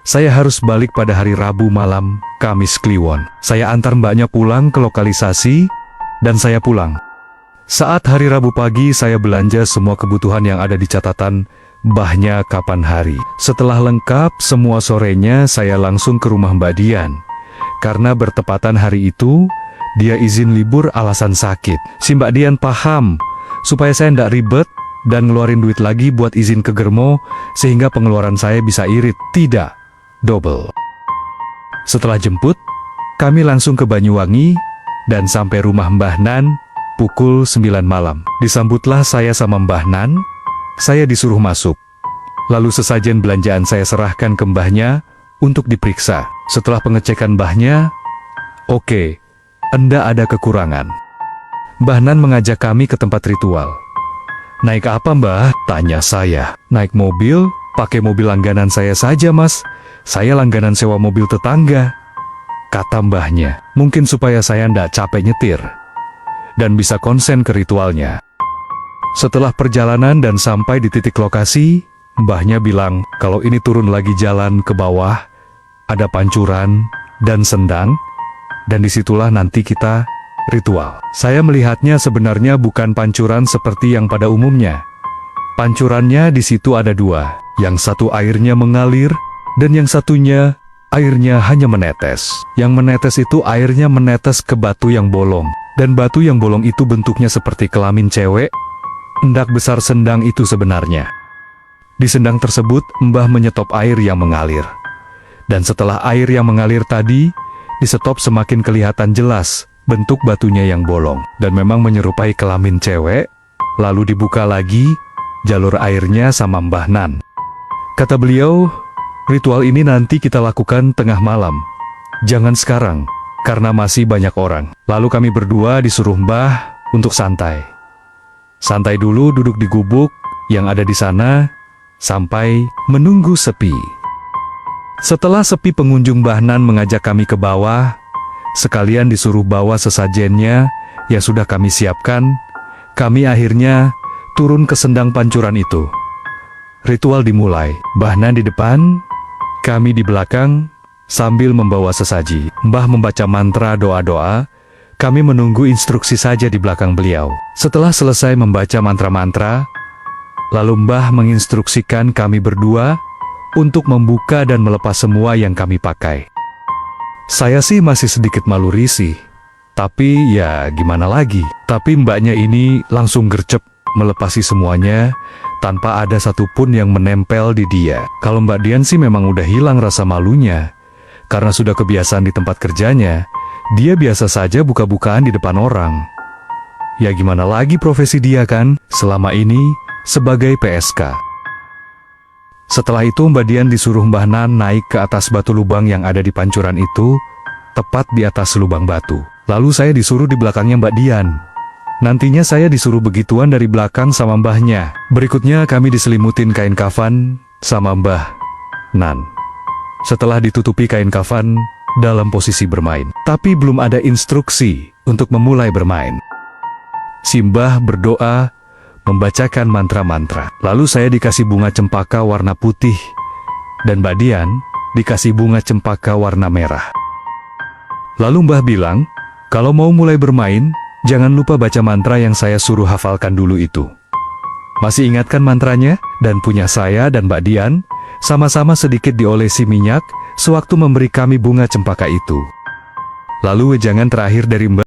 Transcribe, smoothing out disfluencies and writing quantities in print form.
Saya harus balik pada hari Rabu malam, Kamis Kliwon. Saya antar mbaknya pulang ke lokalisasi, dan saya pulang. Saat hari Rabu pagi saya belanja semua kebutuhan yang ada di catatan, mbahnya kapan hari. Setelah lengkap semua sorenya saya langsung ke rumah Mbak Dian. Karena bertepatan hari itu, dia izin libur alasan sakit. Si Mbak Dian paham, supaya saya ndak ribet dan ngeluarin duit lagi buat izin ke Germo, sehingga pengeluaran saya bisa irit, tidak double. Setelah jemput, kami langsung ke Banyuwangi, dan sampai rumah Mbah Nan, pukul 9 malam. Disambutlah saya sama Mbah Nan, saya disuruh masuk. Lalu sesajen belanjaan saya serahkan ke mbahnya, untuk diperiksa. Setelah pengecekan mbahnya, oke, enda ada kekurangan. Mbah Nan mengajak kami ke tempat ritual. Naik apa mbah? Tanya saya. Naik mobil, pakai mobil langganan saya saja mas. Saya langganan sewa mobil tetangga. Kata mbahnya, mungkin supaya saya ndak capek nyetir. Dan bisa konsen ke ritualnya. Setelah perjalanan dan sampai di titik lokasi, mbahnya bilang kalau ini turun lagi jalan ke bawah, ada pancuran dan sendang, dan disitulah nanti kita ritual. Saya melihatnya sebenarnya bukan pancuran seperti yang pada umumnya. Pancurannya di situ ada dua, yang satu airnya mengalir, dan yang satunya airnya hanya menetes. Yang menetes itu airnya menetes ke batu yang bolong, dan batu yang bolong itu bentuknya seperti kelamin cewek. Hendak besar sendang itu sebenarnya. Di sendang tersebut, mbah menyetop air yang mengalir. Dan setelah air yang mengalir tadi, disetop semakin kelihatan jelas bentuk batunya yang bolong. Dan memang menyerupai kelamin cewek, lalu dibuka lagi jalur airnya sama Mbah Nan. Kata beliau, ritual ini nanti kita lakukan tengah malam. Jangan sekarang, karena masih banyak orang. Lalu kami berdua disuruh mbah untuk santai. Santai dulu duduk di gubuk yang ada di sana, sampai menunggu sepi. Setelah sepi pengunjung Mbah Nan mengajak kami ke bawah, sekalian disuruh bawa sesajennya yang sudah kami siapkan. Kami akhirnya turun ke sendang pancuran itu. Ritual dimulai, Mbah Nan di depan, kami di belakang, sambil membawa sesaji. Mbah membaca mantra doa-doa, kami menunggu instruksi saja di belakang beliau. Setelah selesai membaca mantra-mantra, lalu Mbah menginstruksikan kami berdua untuk membuka dan melepas semua yang kami pakai. Saya sih masih sedikit malu risih, tapi ya gimana lagi. Tapi mbaknya ini langsung gercep melepasi semuanya, tanpa ada satupun yang menempel di dia. Kalau Mbak Dian sih memang udah hilang rasa malunya, karena sudah kebiasaan di tempat kerjanya, dia biasa saja buka-bukaan di depan orang. Ya gimana lagi profesi dia kan, selama ini sebagai PSK. Setelah itu Mbak Dian disuruh Mbah Nan naik ke atas batu lubang yang ada di pancuran itu, tepat di atas lubang batu. Lalu saya disuruh di belakangnya Mbak Dian. Nantinya saya disuruh begituan dari belakang sama mbahnya. Berikutnya kami diselimutin kain kafan sama Mbah Nan. Setelah ditutupi kain kafan, dalam posisi bermain. Tapi belum ada instruksi untuk memulai bermain. Si Mbah berdoa, membacakan mantra-mantra. Lalu saya dikasih bunga cempaka warna putih, dan Mbak Dian dikasih bunga cempaka warna merah. Lalu Mbah bilang, kalau mau mulai bermain, jangan lupa baca mantra yang saya suruh hafalkan dulu itu. Masih ingatkan mantranya? Dan punya saya dan Mbak Dian, sama-sama sedikit diolesi minyak, sewaktu memberi kami bunga cempaka itu. Lalu wejangan terakhir dari Mbah